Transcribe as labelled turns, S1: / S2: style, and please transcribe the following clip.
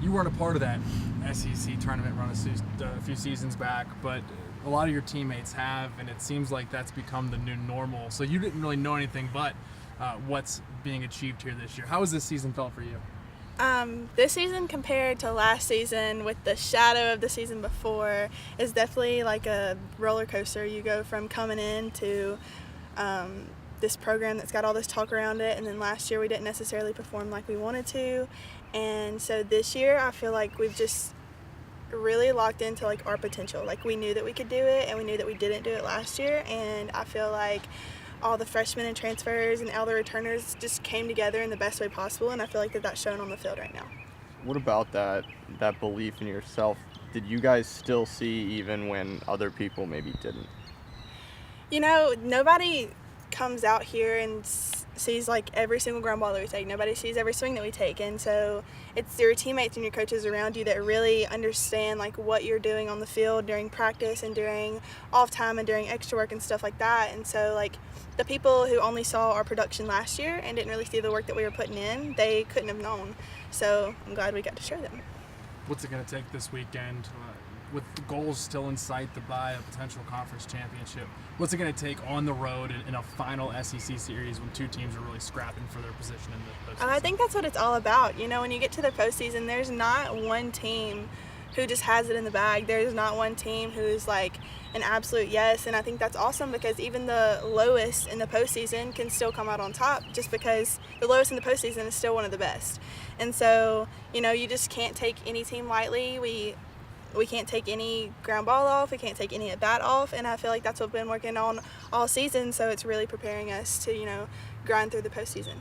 S1: You weren't a part of that SEC tournament run a few seasons back, but a lot of your teammates have, and it seems like that's become the new normal. So you didn't really know anything but what's being achieved here this year. How has this season felt for you?
S2: This season compared to last season with the shadow of the season before is definitely like a roller coaster. You go from coming in to this program that's got all this talk around it, and then last year we didn't necessarily perform like we wanted to, and so this year I feel like we've just really locked into like our potential. Like we knew that we could do it, and we knew that we didn't do it last year, and I feel like all the freshmen and transfers and all the returners just came together in the best way possible, and I feel like that's shown on the field right now.
S3: What about that belief in yourself did you guys still see even when other people maybe didn't?
S2: You know, nobody comes out here and sees like every single ground ball that we take. Nobody sees every swing that we take, and so it's your teammates and your coaches around you that really understand like what you're doing on the field during practice and during off time and during extra work and stuff like that. And so like the people who only saw our production last year and didn't really see the work that we were putting in, they couldn't have known. So I'm glad we got to show them.
S1: What's it going to take this weekend with the goals still in sight to buy a potential conference championship? What's it going to take on the road in a final SEC series when two teams are really scrapping for their position in the postseason?
S2: I think that's what it's all about. You know, when you get to the postseason, there's not one team who just has it in the bag. There's not one team who's like an absolute yes, and I think that's awesome because even the lowest in the postseason can still come out on top just because the lowest in the postseason is still one of the best. And so, you know, you just can't take any team lightly. We can't take any ground ball off. We can't take any at bat off, and I feel like that's what we've been working on all season, so it's really preparing us to, you know, grind through the postseason.